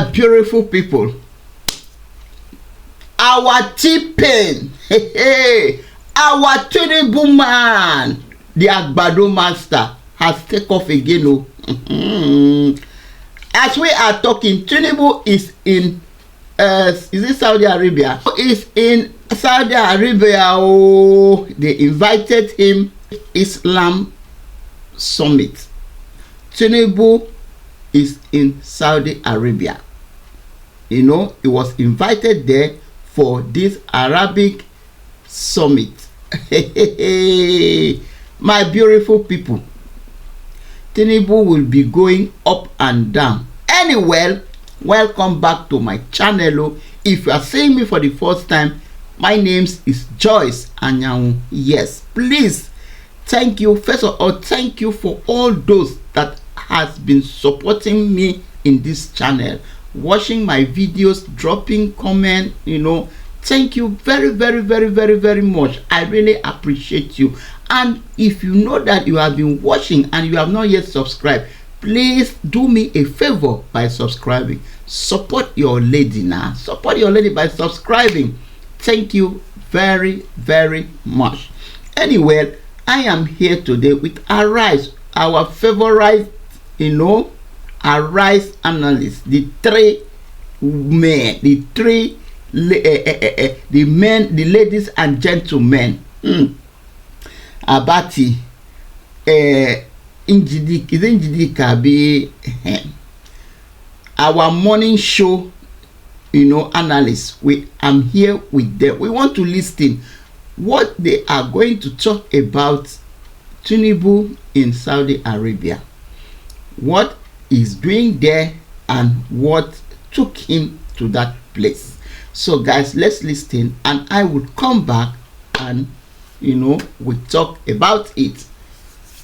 Beautiful people, our T-Pain, our Tinubu man, the Agbado master, has taken off again. As we are talking, Tinubu is in is it Saudi Arabia? Is in Saudi Arabia. Oh, they invited him Islam summit. Tinubu is in Saudi Arabia. You know, he was invited there for this Arabic summit. My beautiful people, Tinubu will be going up and down. Anyway, welcome back to my channel. If you are seeing me for the first time, my name is Joyce Anyanwu. Yes, please, thank you. First of all, thank you for all those that has been supporting me in this channel, watching my videos, dropping comment. You know, thank you very much. I really appreciate you. And if you know that you have been watching and you have not yet subscribed, please do me a favor by subscribing. Support your lady now. Support your lady by subscribing. Thank you very much. Anyway, I am here today with Arise, our favorite, you know, Arise analyst, the three men, the men, the ladies and gentlemen. Abati, Injidika be our morning show, you know, analysts. I'm here with them. We want to listen what they are going to talk about Tinubu in Saudi Arabia, what he's doing there, and what took him to that place. So guys, let's listen, and I will come back and, you know, we talk about it.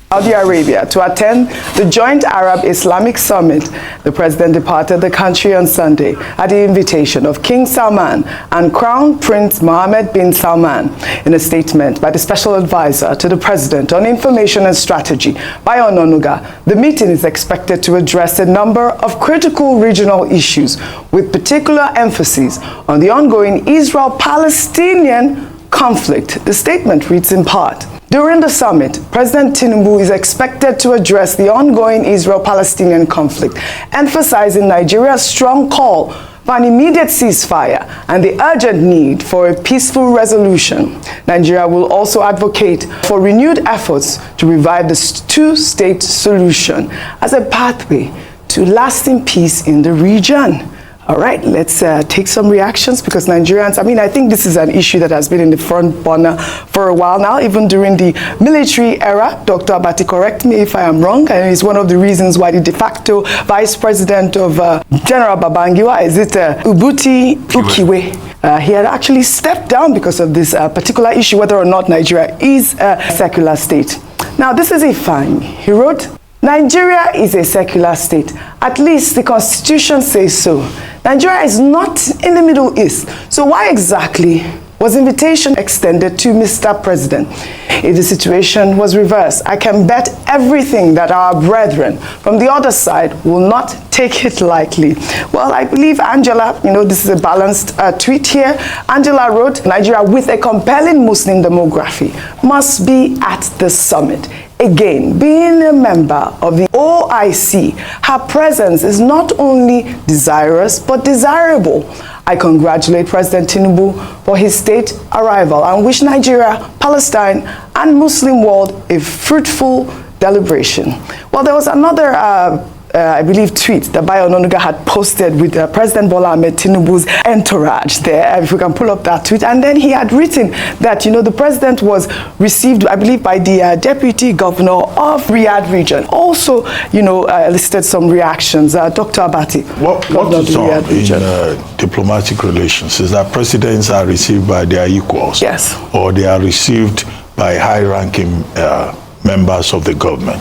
Saudi Arabia to attend the Joint Arab Islamic Summit. The president departed the country on Sunday at the invitation of King Salman and Crown Prince Mohammed bin Salman. In a statement by the special advisor to the president on information and strategy, Bayo Onanuga, the meeting is expected to address a number of critical regional issues with particular emphasis on the ongoing Israel-Palestinian conflict. The statement reads in part: during the summit, President Tinubu is expected to address the ongoing Israel-Palestinian conflict, emphasizing Nigeria's strong call for an immediate ceasefire and the urgent need for a peaceful resolution. Nigeria will also advocate for renewed efforts to revive the two-state solution as a pathway to lasting peace in the region. All right, let's take some reactions, because Nigerians, I think this is an issue that has been in the front burner for a while now, even during the military era. Dr. Abati, correct me if I am wrong, and it's one of the reasons why the de facto vice president of General Babangida, is it Ubuti Ukiwe, he had actually stepped down because of this particular issue, whether or not Nigeria is a secular state. Now, this is a fine. He wrote, Nigeria is a secular state. At least the Constitution says so. Nigeria is not in the Middle East. So why exactly was invitation extended to Mr. President? If the situation was reversed, I can bet everything that our brethren from the other side will not take it lightly. Well, I believe Angela, you know, this is a balanced tweet here. Angela wrote, Nigeria with a compelling Muslim demography must be at the summit. Again, being a member of the OIC, her presence is not only desirous but desirable. I congratulate President Tinubu for his state arrival and wish Nigeria, Palestine, and Muslim world a fruitful deliberation. Well, there was another I believe, tweet that Bayo Onanuga had posted with President Bola Ahmed Tinubu's entourage there, if we can pull up that tweet. And then he had written that, you know, the president was received, I believe, by the deputy governor of Riyadh region. Also, you know, listed some reactions. Dr. Abati. What is on in diplomatic relations is that presidents are received by their equals. Yes. Or they are received by high-ranking members of the government.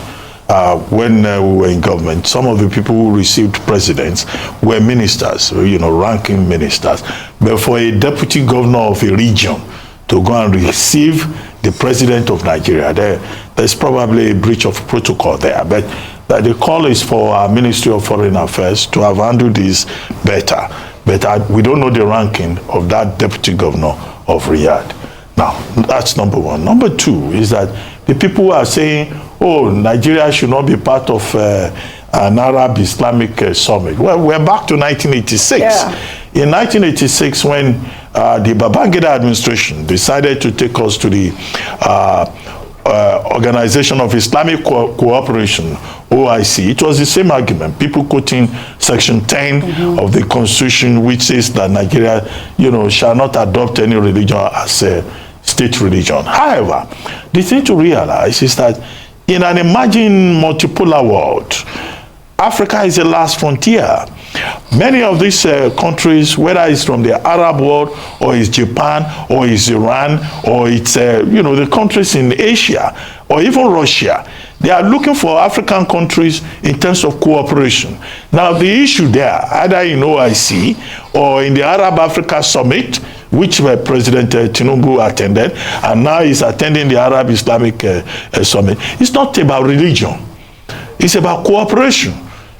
When we were in government, some of the people who received presidents were ministers, you know, ranking ministers. But for a deputy governor of a region to go and receive the president of Nigeria, there's probably a breach of protocol there. But that the call is for our Ministry of Foreign Affairs to have handled this better. But we don't know the ranking of that deputy governor of Riyadh. Now, that's number one. Number two is that the people who are saying, oh, Nigeria should not be part of an Arab Islamic summit. Well, we're back to 1986. Yeah. In 1986, when the Babangida administration decided to take us to the Organization of Islamic Cooperation, OIC, it was the same argument. People quoting Section 10 of the Constitution, which says that Nigeria, shall not adopt any religion as a state religion. However, the thing to realize is that in an emerging multipolar world, Africa is the last frontier. Many of these countries, whether it's from the Arab world, or it's Japan, or it's Iran, or it's the countries in Asia, or even Russia, they are looking for African countries in terms of cooperation. Now, the issue there, either in OIC or in the Arab Africa Summit, which President Tinubu attended, and now he's attending the Arab Islamic Summit, it's not about religion. It's about cooperation.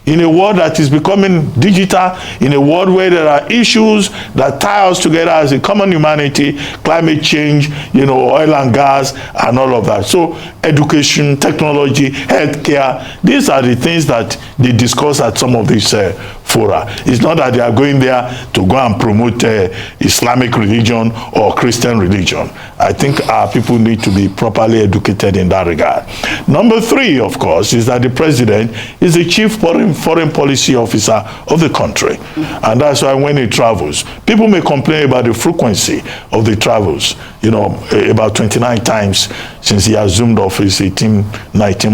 In a world that is becoming digital, in a world where there are issues that tie us together as a common humanity, climate change, oil and gas, and all of that. So education, technology, healthcare, these are the things that they discuss at some of these fora. It's not that they are going there to go and promote Islamic religion or Christian religion. I think our people need to be properly educated in that regard. Number three, of course, is that the president is the chief foreign policy officer of the country. And that's why when he travels, people may complain about the frequency of the travels, about 29 times since he assumed office 19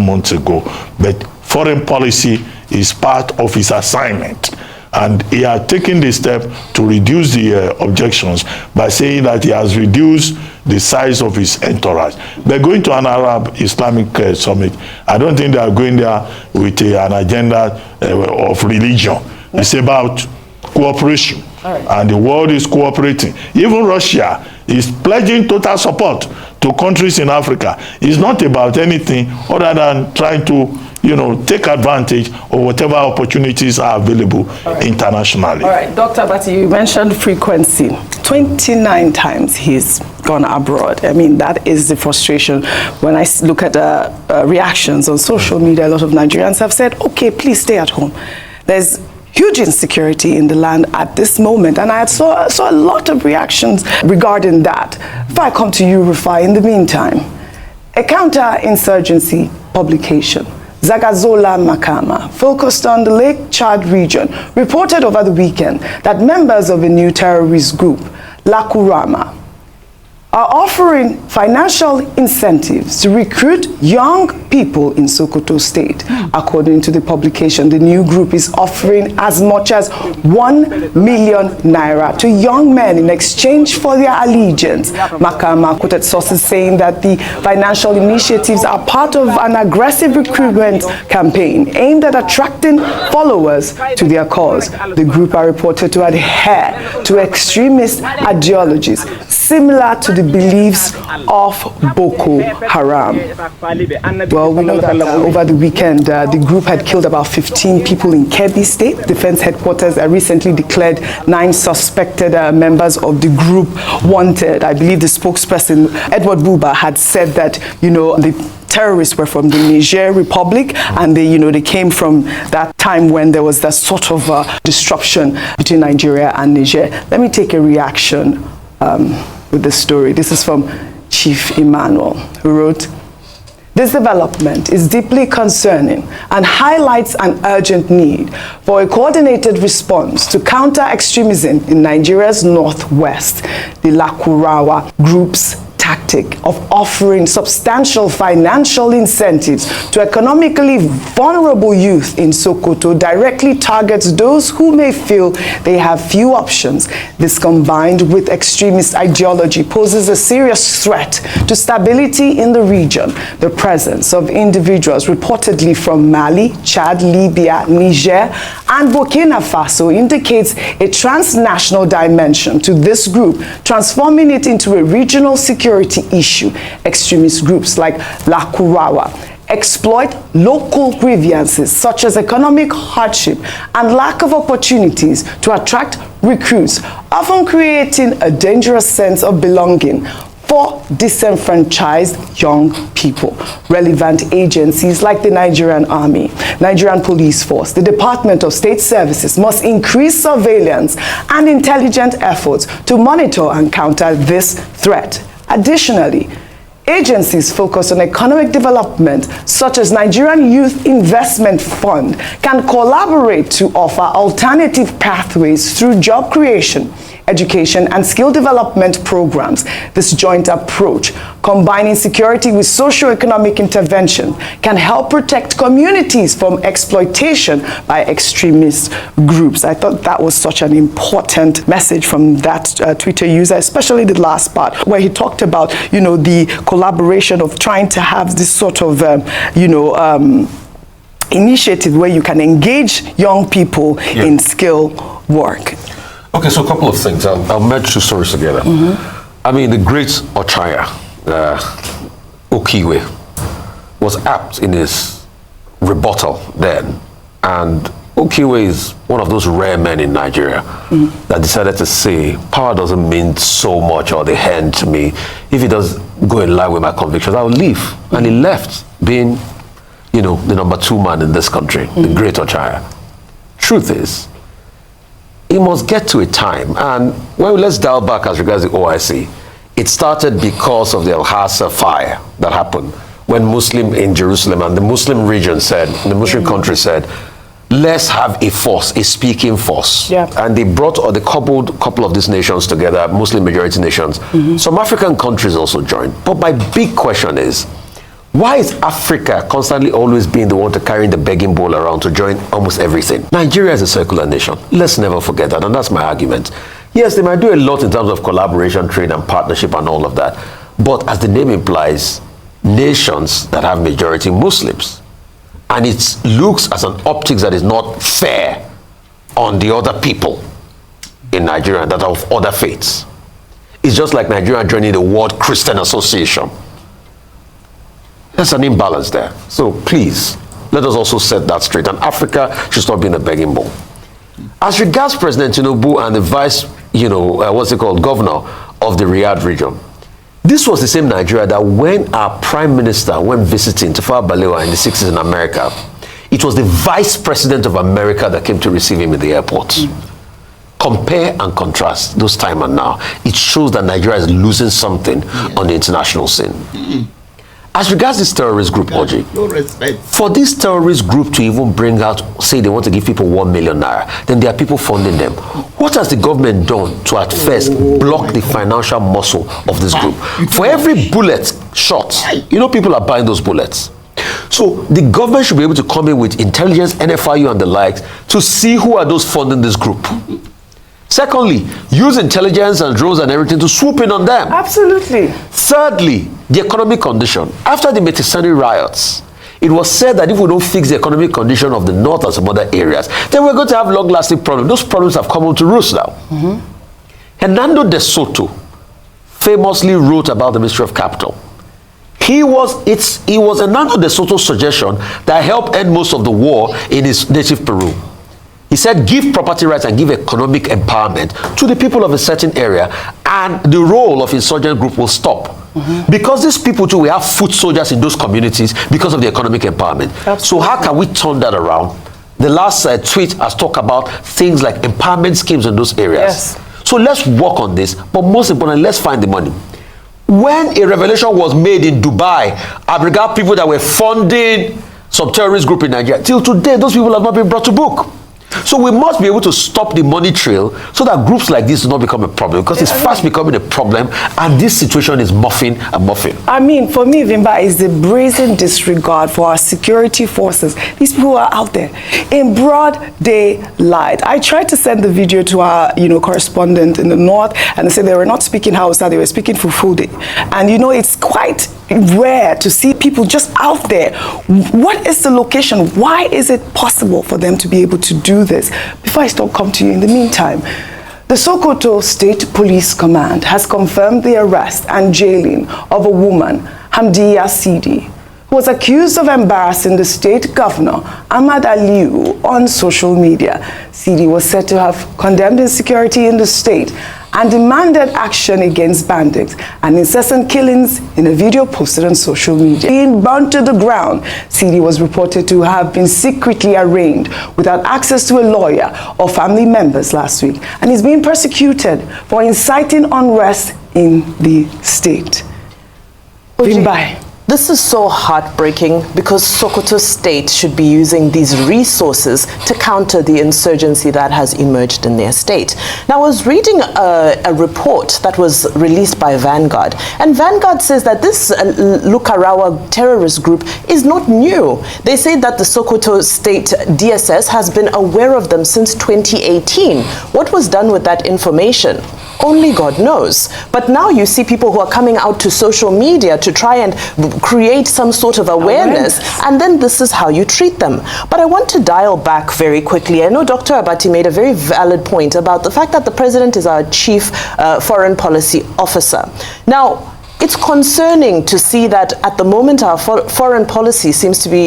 months ago. But foreign policy is part of his assignment. And he had taken the step to reduce the objections by saying that he has reduced the size of his entourage. They're going to an Arab Islamic summit. I don't think they are going there with an agenda of religion. It's about cooperation. Right. And the world is cooperating. Even Russia is pledging total support to countries in Africa. It's not about anything other than trying to take advantage of whatever opportunities are available internationally. All right, Dr. Bati, you mentioned frequency. 29 times he's gone abroad. I mean, that is the frustration. When I look at reactions on social media, a lot of Nigerians have said, okay, please stay at home. There's huge insecurity in the land at this moment, and I saw a lot of reactions regarding that. If I come to you, Rufai, in the meantime, a counter-insurgency publication, Zagazola Makama, focused on the Lake Chad region, reported over the weekend that members of a new terrorist group, Lakurama, are offering financial incentives to recruit young people in Sokoto State. According to the publication, the new group is offering as much as 1 million naira to young men in exchange for their allegiance. Makama quoted sources saying that the financial initiatives are part of an aggressive recruitment campaign aimed at attracting followers to their cause. The group are reported to adhere to extremist ideologies similar to the beliefs of Boko Haram. Well, we know that over the weekend, the group had killed about 15 people in Kebbi State. Defense headquarters recently declared 9 suspected members of the group wanted. I believe the spokesperson, Edward Buba, had said that, the terrorists were from the Niger Republic, and they came from that time when there was that sort of disruption between Nigeria and Niger. Let me take a reaction with this story. This is from Chief Emmanuel, who wrote, "This development is deeply concerning and highlights an urgent need for a coordinated response to counter extremism in Nigeria's northwest. The Lakurawa group's tactic of offering substantial financial incentives to economically vulnerable youth in Sokoto directly targets those who may feel they have few options. This, combined with extremist ideology, poses a serious threat to stability in the region. The presence of individuals reportedly from Mali, Chad, Libya, Niger, and Burkina Faso indicates a transnational dimension to this group, transforming it into a regional security issue. Extremist groups like Lakurawa exploit local grievances such as economic hardship and lack of opportunities to attract recruits, often creating a dangerous sense of belonging for disenfranchised young people. Relevant agencies like the Nigerian Army, Nigerian Police Force, the Department of State Services must increase surveillance and intelligent efforts to monitor and counter this threat. Additionally, agencies focused on economic development, such as Nigerian Youth Investment Fund, can collaborate to offer alternative pathways through job creation, education, and skill development programs. This joint approach, combining security with socio-economic intervention, can help protect communities from exploitation by extremist groups. I thought that was such an important message from that Twitter user, especially the last part where he talked about, the collaboration of trying to have this sort of, initiative where you can engage young people in skill work. Okay, so a couple of things. I'll merge two stories together. I mean, the great Ochaya, Okiwe, was apt in his rebuttal then. And Okiwe is one of those rare men in Nigeria that decided to say, power doesn't mean so much or the hand to me. If it does go in line with my convictions, I'll leave. And he left being, the number 2 man in this country, the great Ochaya. Truth is, it must get to a time, and let's dial back as regards the OIC. It started because of the Al-Hassa fire that happened when Muslim in Jerusalem and the Muslim region said, the Muslim country said, let's have a force, a speaking force. And they brought or they coupled a couple of these nations together, Muslim majority nations. Some African countries also joined. But my big question is, why is Africa constantly always being the one to carry the begging bowl around to join almost everything? Nigeria is a secular nation. Let's never forget that, and that's my argument. Yes, they might do a lot in terms of collaboration, trade, and partnership and all of that. But as the name implies, nations that have majority Muslims. And it looks as an optics that is not fair on the other people in Nigeria that are of other faiths. It's just like Nigeria joining the World Christian Association. There's an imbalance there. So please, let us also set that straight. And Africa should stop being a begging bowl. As regards President Tinubu and the vice, governor of the Riyadh region, this was the same Nigeria that when our prime minister went visiting Tafawa Balewa in the 60s in America, it was the vice president of America that came to receive him in the airport. Compare and contrast those time and now. It shows that Nigeria is losing something on the international scene. As regards this terrorist group, Oji, no respect. For this terrorist group to even bring out, say they want to give people 1 million naira, then there are people funding them. What has the government done to at first block the financial muscle of this group? For every bullet shot, people are buying those bullets. So the government should be able to come in with intelligence, NFIU and the likes to see who are those funding this group. Secondly, use intelligence and drones and everything to swoop in on them. Absolutely. Thirdly, the economic condition. After the Metisani riots, it was said that if we don't fix the economic condition of the north and some other areas, then we're going to have long-lasting problems. Those problems have come home to roost now. Hernando de Soto famously wrote about the Ministry of Capital. It was Hernando de Soto's suggestion that helped end most of the war in his native Peru. He said, give property rights and give economic empowerment to the people of a certain area, and the role of insurgent group will stop. Because these people too, we have foot soldiers in those communities because of the economic empowerment. Absolutely. So how can we turn that around? The last tweet has talked about things like empowerment schemes in those areas. Yes. So let's work on this, but most importantly, let's find the money. When a revelation was made in Dubai, I regard people that were funding some terrorist group in Nigeria, till today, those people have not been brought to book. So we must be able to stop the money trail so that groups like this do not become a problem, because it's fast becoming a problem, and this situation is morphing and morphing. I mean, for me, Vimba, is the brazen disregard for our security forces. These people are out there in broad daylight. I tried to send the video to our, correspondent in the north, and they said they were not speaking Hausa, they were speaking Fufude. And it's quite rare to see people just out there. What is the location? Why is it possible for them to be able to do this? Before I start, come to you in the meantime, the Sokoto State Police Command has confirmed the arrest and jailing of a woman, Hamdiya Sidi, was accused of embarrassing the state governor, Ahmad Aliyu, on social media. CD was said to have condemned insecurity in the state and demanded action against bandits and incessant killings in a video posted on social media. Being burnt to the ground, CD was reported to have been secretly arraigned without access to a lawyer or family members last week, and is being persecuted for inciting unrest in the state. Bye. This is so heartbreaking because Sokoto State should be using these resources to counter the insurgency that has emerged in their state. Now, I was reading a report that was released by Vanguard, and Vanguard says that this Lukarawa terrorist group is not new. They say that the Sokoto State DSS has been aware of them since 2018. What was done with that information? Only God knows. But now you see people who are coming out to social media to try and create some sort of awareness, and then this is how you treat them. But I want to dial back very quickly. I know Dr. Abati made a very valid point about the fact that the president is our chief foreign policy officer. Now, it's concerning to see that at the moment our foreign policy seems to be,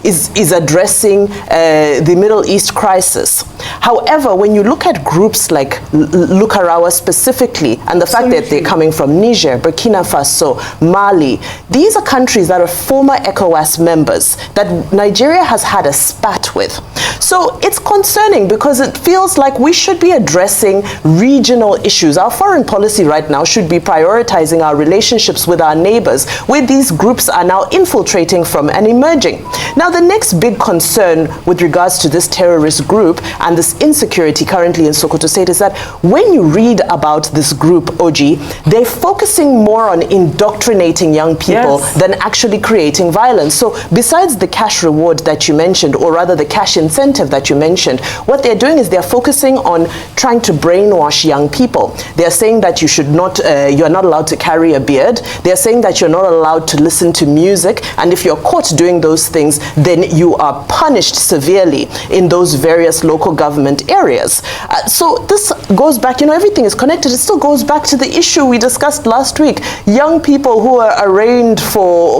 is addressing the Middle East crisis. However, when you look at groups like Lukarawa specifically, and the fact that they're coming from Niger, Burkina Faso, Mali, these are countries that are former ECOWAS members that Nigeria has had a spat with. So it's concerning because it feels like we should be addressing regional issues. Our foreign policy right now should be prioritizing our relationships with our neighbors, where these groups are now infiltrating from and emerging. Now, the next big concern with regards to this terrorist group and this insecurity currently in Sokoto State is that when you read about this group, OG, they're focusing more on indoctrinating young people than actually creating violence. So besides the cash reward that you mentioned, or rather the cash incentive that you mentioned, what they're doing is they're focusing on trying to brainwash young people. They're saying that you should not, you're not allowed to carry a beard. They're saying that you're not allowed to listen to music, and if you're caught doing those things, then you are punished severely in those various local government areas. So this goes back, everything is connected. It still goes back to the issue we discussed last week. Young people who are arraigned for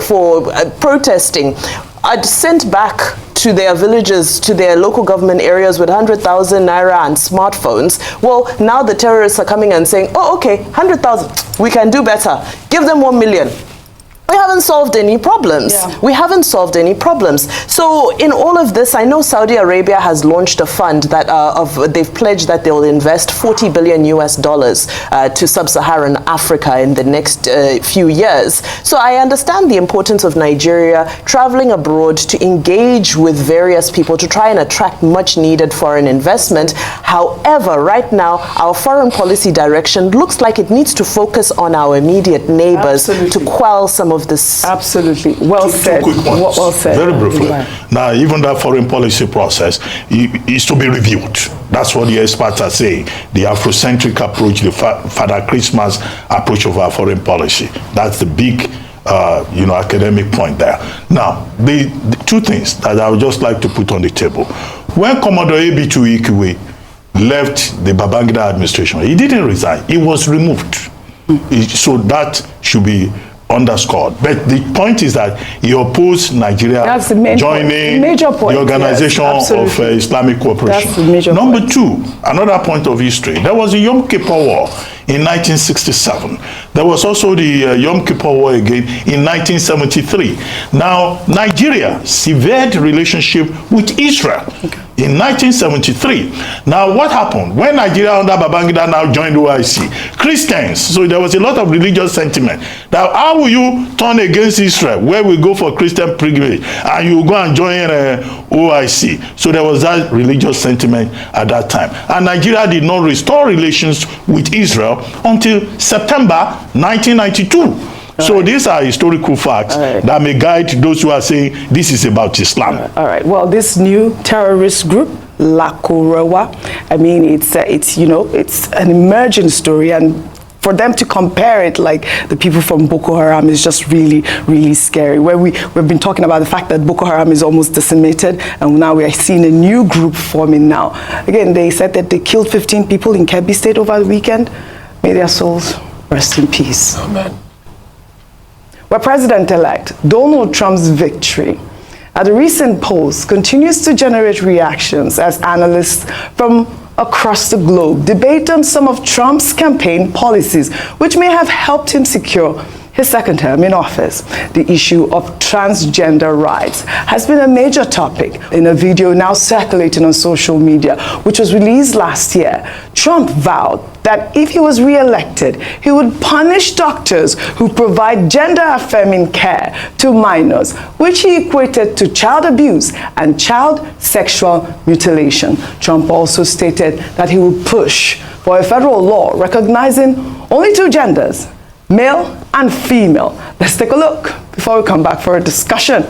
protesting are sent back to their villages, to their local government areas with 100,000 naira and smartphones. Well, now the terrorists are coming and saying, oh, okay, 100,000, we can do better. Give them 1 million. We haven't solved any problems. We haven't solved any problems. So in all of this, I know Saudi Arabia has launched a fund that they've pledged that they will invest $40 billion to sub-Saharan Africa in the next few years. So I understand the importance of Nigeria traveling abroad to engage with various people to try and attract much needed foreign investment. However, right now, our foreign policy direction looks like it needs to focus on our immediate neighbors to quell some of this. Absolutely. Well said. Two quick points. Well said. Very briefly. Now, even that foreign policy process is to be reviewed. That's what the experts are saying. The Afrocentric approach, the Father Christmas approach of our foreign policy. That's the big academic point there. Now, the two things that I would just like to put on the table. When Commodore Abitu Ikiwe left the Babangida administration, he didn't resign. He was removed. So that should be underscored. But the point is that he opposed Nigeria joining the Organization of Islamic Cooperation. That's the major Number point. two, another point of history, there was the Yom Kippur War in 1967. There was also the Yom Kippur War again in 1973. Now, Nigeria severed relationship with Israel in 1973. Now, what happened? When Nigeria under Babangida now joined OIC, Christians, so there was a lot of religious sentiment. Now, how will you turn against Israel, where we go for Christian pilgrimage, and you go and join OIC? So there was that religious sentiment at that time. And Nigeria did not restore relations with Israel until September 1992. So these are historical facts that may guide those who are saying this is about Islam. All right. Well, this new terrorist group, Lukarawa, I mean, it's an emerging story, and for them to compare it like the people from Boko Haram is just really, really scary. Where we've been talking about the fact that Boko Haram is almost decimated, and now we are seeing a new group forming now. Again, they said that they killed 15 people in Kebbi State over the weekend. May their souls rest in peace. Amen. where President-elect Donald Trump's victory at the recent polls continues to generate reactions as analysts from across the globe debate on some of Trump's campaign policies, which may have helped him secure his second term in office. The issue of transgender rights has been a major topic. In a video now circulating on social media, which was released last year, Trump vowed that if he was re-elected, he would punish doctors who provide gender-affirming care to minors, which he equated to child abuse and child sexual mutilation. Trump also stated that he would push for a federal law recognizing only two genders, male and female. Let's take a look before we come back for a discussion.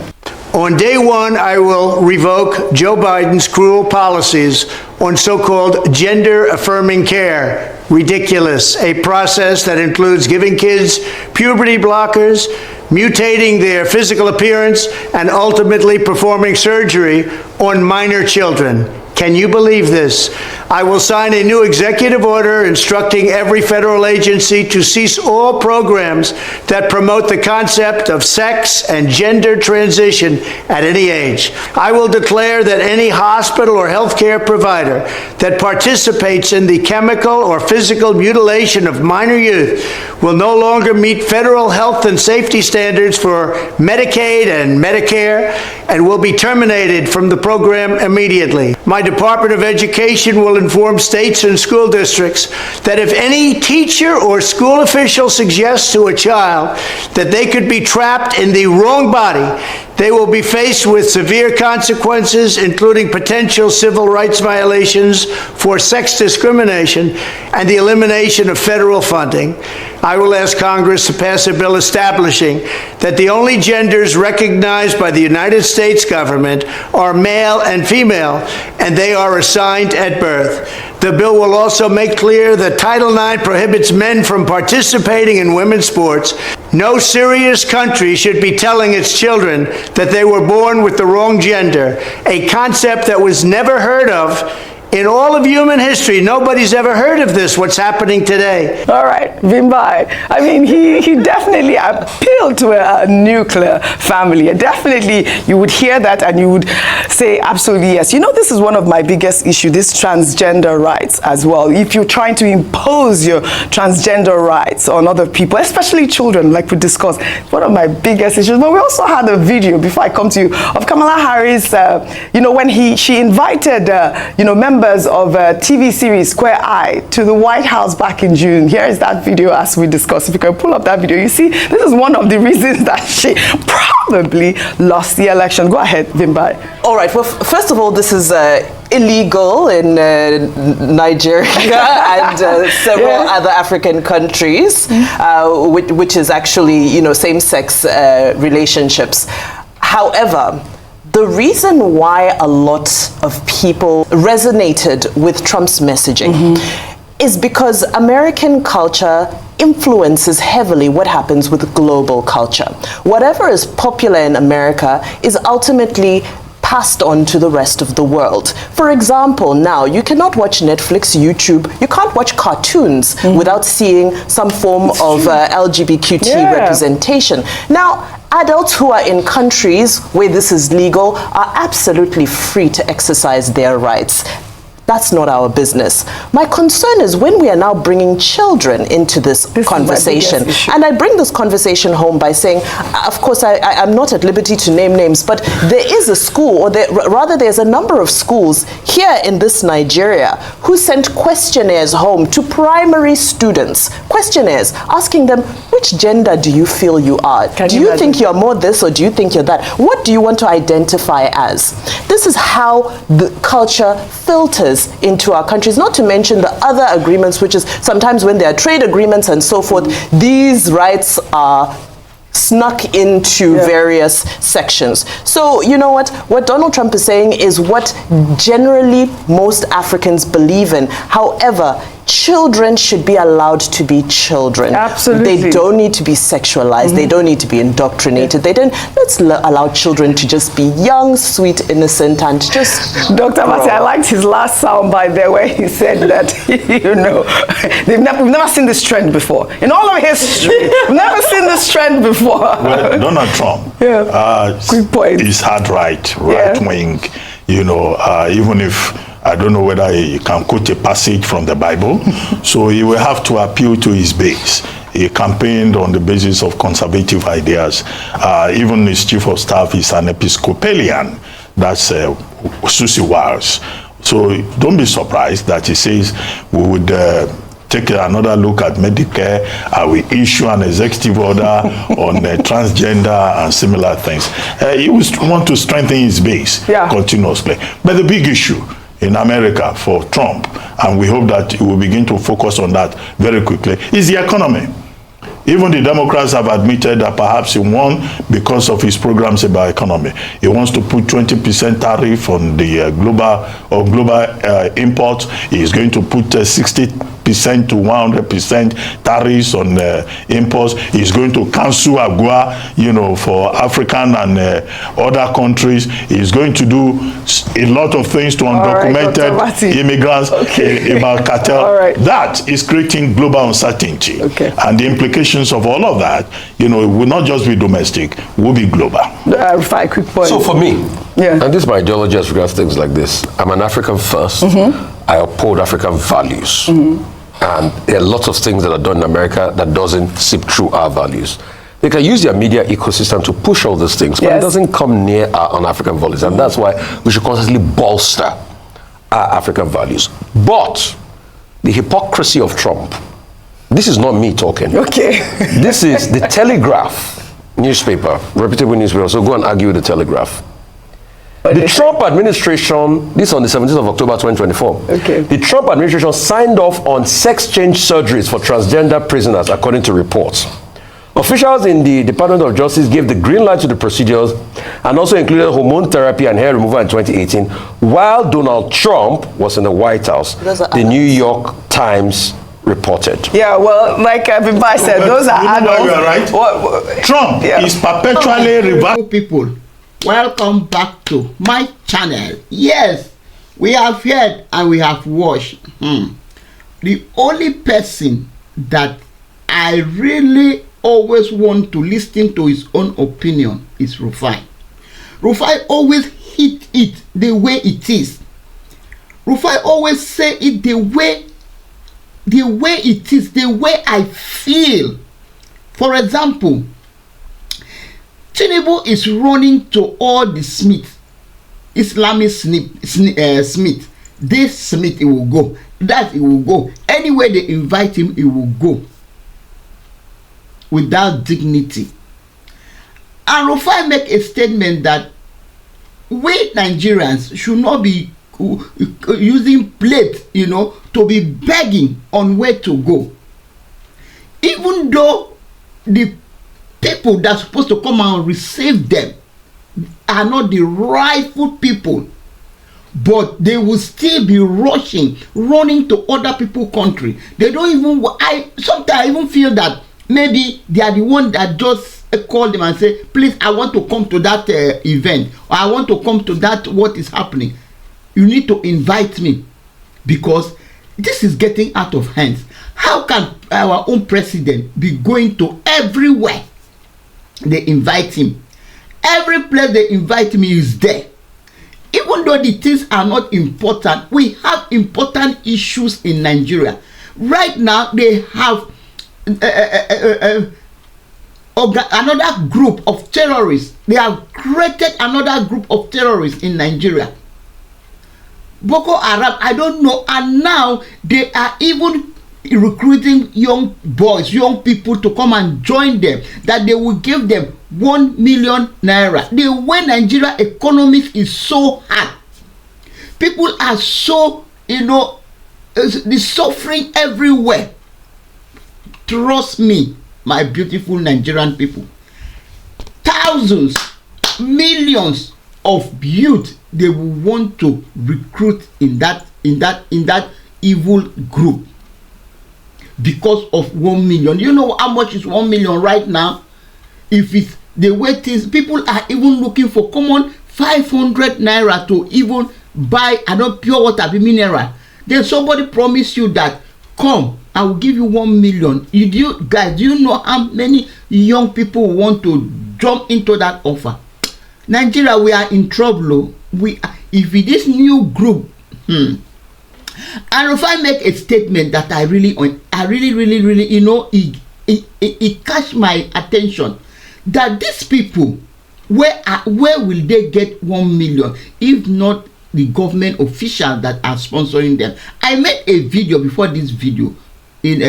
On day one, I will revoke Joe Biden's cruel policies on so-called gender-affirming care. Ridiculous. A process that includes giving kids puberty blockers, mutating their physical appearance, and ultimately performing surgery on minor children. Can you believe this? I will sign a new executive order instructing every federal agency to cease all programs that promote the concept of sex and gender transition at any age. I will declare that any hospital or healthcare provider that participates in the chemical or physical mutilation of minor youth will no longer meet federal health and safety standards for Medicaid and Medicare and will be terminated from the program immediately. My Department of Education will inform states and school districts that if any teacher or school official suggests to a child that they could be trapped in the wrong body, they will be faced with severe consequences, including potential civil rights violations for sex discrimination and the elimination of federal funding. I will ask Congress to pass a bill establishing that the only genders recognized by the United States government are male and female, and they are assigned at birth. The bill will also make clear that Title IX prohibits men from participating in women's sports. No serious country should be telling its children that they were born with the wrong gender, a concept that was never heard of in all of human history. Nobody's ever heard of this, what's happening today. All right, Vimbai. I mean, he definitely appealed to a nuclear family. Definitely, you would hear that and you would say absolutely yes. You know, this is one of my biggest issues, this transgender rights as well. If you're trying to impose your transgender rights on other people, especially children, like we discussed, it's one of my biggest issues. But we also had a video, before I come to you, of Kamala Harris, you know, when she invited, you know, members of TV series Square Eye to the White House back in June. Here is that video as we discussed. If you can pull up that video, you see, this is one of the reasons that she probably lost the election. Go ahead, Vimbai. All right. Well, first of all, this is illegal in Nigeria and several other African countries, which is actually, you know, same-sex relationships. However, the reason why a lot of people resonated with Trump's messaging is because American culture influences heavily what happens with global culture. Whatever is popular in America is ultimately passed on to the rest of the world. For example, now you cannot watch Netflix, YouTube, you can't watch cartoons without seeing some form of LGBTQ representation. Now, adults who are in countries where this is legal are absolutely free to exercise their rights. That's not our business. My concern is when we are now bringing children into this conversation. And I bring this conversation home by saying, of course, I'm not at liberty to name names, but there is a school, or rather there's a number of schools here in this Nigeria who sent questionnaires home to primary students. Questionnaires asking them, which gender do you feel you are? Do you think you're more this or do you think you're that? What do you want to identify as? This is how the culture filters into our countries, not to mention the other agreements, which is sometimes when there are trade agreements and so forth, these rights are snuck into various sections. So, you know what Donald Trump is saying is what generally most Africans believe in. However, children should be allowed to be children. Absolutely. They don't need to be sexualized. They don't need to be indoctrinated. Let's allow children to just be young, sweet, innocent, and just Dr. Masi, I liked his last soundbite there where he said that, you know, we've never seen this trend before. In all of history, we've never seen this trend before. Well, Donald Trump, quick point. He's hard right wing, you know, even if I don't know whether he can quote a passage from the Bible, so he will have to appeal to his base. He campaigned on the basis of conservative ideas. Even his chief of staff is an Episcopalian. That's Susie Wiles. So don't be surprised that he says we would take another look at Medicare. We issue an executive order on transgender and similar things. He would want to strengthen his base continuously. But the big issue in America for Trump, and we hope that he will begin to focus on that very quickly, is the economy. Even the Democrats have admitted that perhaps he won because of his programs about economy. He wants to put 20% tariff on the global imports. He is going to put 60% to 100% tariffs on imports. He is going to cancel AGUA, you know, for African and other countries. He is going to do a lot of things to undocumented immigrants about cartel. That is creating global uncertainty. And the implications of all of that, you know, it will not just be domestic, it will be global. Rufai, quick point. So for me, and this is my ideology as regards things like this, I'm an African first. I uphold African values. And there are lots of things that are done in America that doesn't seep through our values. They can use their media ecosystem to push all these things, but it doesn't come near our own African values. And that's why we should constantly bolster our African values. But the hypocrisy of Trump, this is not me talking. This is the Telegraph newspaper, reputable newspaper, so go and argue with the Telegraph. The Trump administration, this on the 17th of October 2024, the Trump administration signed off on sex change surgeries for transgender prisoners, according to reports. Officials in the Department of Justice gave the green light to the procedures and also included hormone therapy and hair removal in 2018, while Donald Trump was in the White House. The New York Times reported. Well, like Rufai said, those are adults. Right? Trump is perpetually reversing. People, welcome back to my channel. Yes, we have heard and we have watched. The only person that I really always want to listen to his own opinion is Rufai. Rufai always hit it the way it is. Rufai always say it the way it is, the way I feel. For example, Tinubu is running to all the Smith, Islamic Smith. This Smith, he will go. That he will go. Anywhere they invite him, he will go. Without dignity. And Rufai make a statement that we Nigerians should not be using plate, you know, to be begging on where to go. Even though the people that are supposed to come and receive them are not the rightful people, but they will still be running to other people's country. They don't even, sometimes I even feel that maybe they are the one that just call them and say, please, I want to come to that event, or I want to come to that, what is happening. You need to invite me, because this is getting out of hands. How can our own president be going to everywhere they invite him? Every place they invite me is there. Even though the things are not important, we have important issues in Nigeria. Right now, they have another group of terrorists. They have created another group of terrorists in Nigeria. Boko Haram, I don't know. And now they are even recruiting young boys, young people to come and join them, that they will give them 1 million naira. The way Nigeria economy is so hard, people are so, you know, the suffering everywhere. Trust me, my beautiful Nigerian people, thousands, millions of youth, they will want to recruit in that evil group. because of 1 million. You know how much is 1 million right now? If it's the way things, people are even looking for common 500 naira to even buy pure water, be mineral. Then somebody promise you that, come, I will give you 1 million. Do you know how many young people want to jump into that offer? Nigeria, we are in trouble. If this new group, and if I make a statement that I really, you know, it catch my attention, that these people, where will they get 1 million if not the government officials that are sponsoring them? I made a video before this video in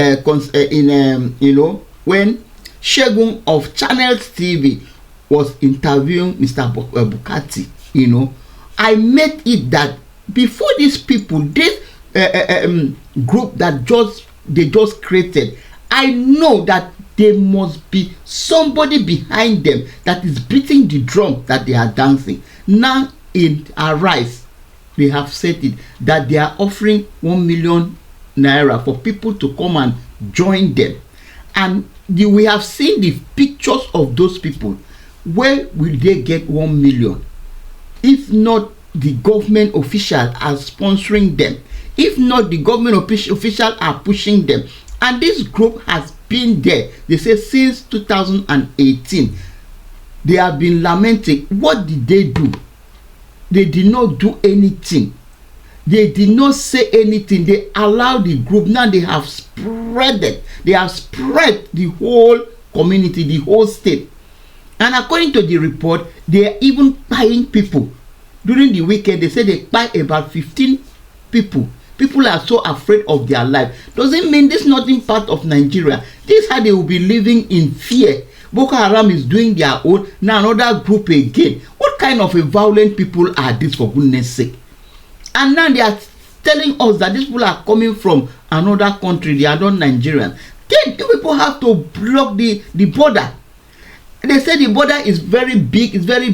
you know, when Shegun of Channels TV was interviewing Mr. Bukati. You know, I made it that before these people, this group that they just created, I know that there must be somebody behind them that is beating the drum that they are dancing. Now in Arise, they have said it, that they are offering 1 million naira for people to come and join them. And we have seen the pictures of those people. Where will they get 1 million? If not the government official are sponsoring them, if not the government official are pushing them. And this group has been there, they say, since 2018. They have been lamenting. What did they do? They did not do anything. They did not say anything. They allowed the group. Now they have spread it. They have spread the whole community, the whole state. And according to the report, they are even buying people. During the weekend, they say they buy about 15 people. People are so afraid of their life. Doesn't mean this is not in part of Nigeria. This is how they will be living in fear. Boko Haram is doing their own. Now another group again. What kind of a violent people are these, for goodness sake? And now they are telling us that these people are coming from another country. They are not Nigerians. Then you people have to block the border. They say the border is very big. It's very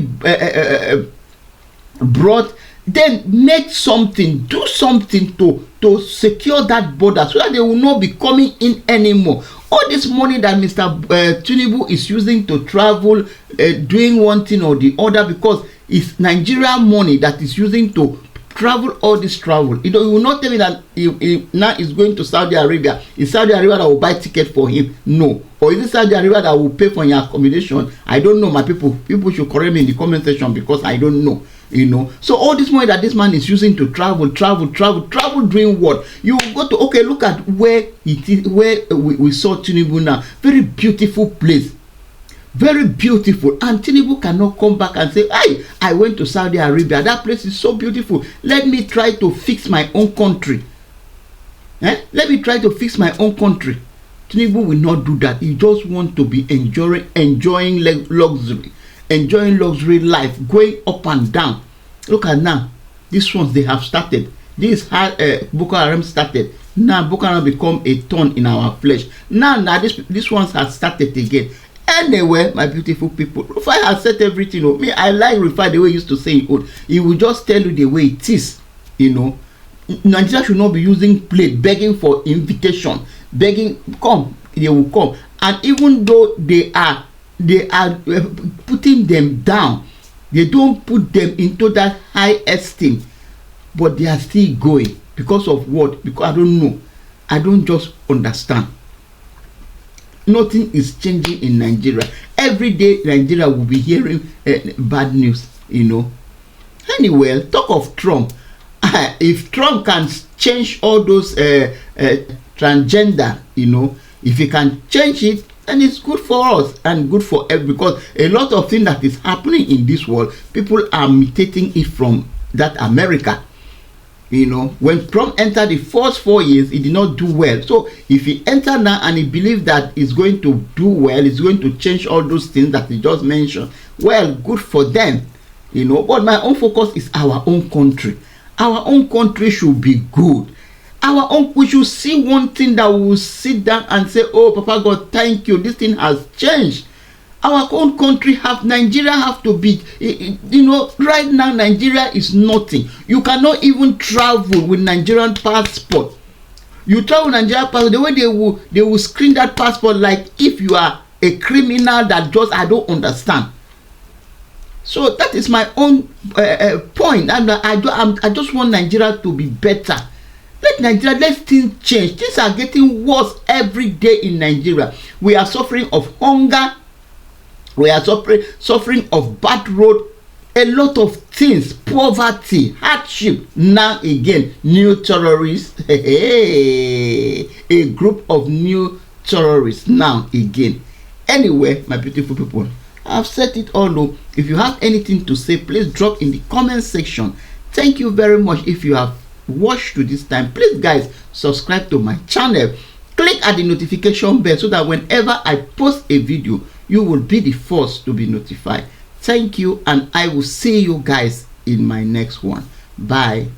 broad. Then make something, do something to secure that border so that they will not be coming in anymore. All this money that Mr. Tinubu is using to travel, doing one thing or the other, because it's Nigerian money that is using to travel all this travel. You know, you will not tell me that he now is going to Saudi Arabia. Is Saudi Arabia that will buy ticket for him? No. Or is it Saudi Arabia that will pay for your accommodation? I don't know, my people. People should correct me in the comment section because I don't know. You know, so all this money that this man is using to travel doing what? You go to, okay, look at where it is, where we saw Tinubu now. Very beautiful place, very beautiful. And Tinubu cannot come back and say, hey, I went to Saudi Arabia, that place is so beautiful, let me try to fix my own country. Let me try to fix my own country. Tinubu will not do that. He just want to be enjoying luxury. Enjoying luxury life, going up and down. Look at now, these ones they have started. This Boko Haram started. Now Boko Haram become a thorn in our flesh. Now this ones has started again. Anyway, my beautiful people, Rufai has said everything. You know, me, I like Rufai the way he used to say it. He will just tell you the way it is. You know, Nigeria should not be using plate, begging for invitation, begging, come, they will come. And even though they are putting them down, they don't put them into that high esteem, but they are still going. Because of what? Because I don't know. I don't just understand. Nothing is changing in Nigeria. Every day Nigeria will be hearing bad news, you know. Anyway, talk of Trump. If Trump can change all those transgender, you know, if he can change it, and it's good for us and good for everyone, because a lot of things that is happening in this world, people are imitating it from that America. You know, when Trump entered the first 4 years, he did not do well. So if he enter now and he believes that he's going to do well, he's going to change all those things that he just mentioned, well, good for them. You know, but my own focus is our own country. Our own country should be good. We should see one thing that we will sit down and say, oh, Papa God, thank you, this thing has changed. Our own country Nigeria have to be, you know, right now Nigeria is nothing. You cannot even travel with Nigerian passport. You travel Nigeria passport, the way they will screen that passport like if you are a criminal that just I don't understand. So that is my own point. I just want Nigeria to be better. Let things change. Things are getting worse every day in Nigeria. We are suffering of hunger. We are suffering of bad road. A lot of things, poverty, hardship. Now again, new terrorists. A group of new terrorists now again. Anyway, my beautiful people, I've said it all. Though. If you have anything to say, please drop in the comment section. Thank you very much. If you have watched to this time, please guys subscribe to my channel. Click at the notification bell so that whenever I post a video, you will be the first to be notified. Thank you, and I will see you guys in my next one. Bye.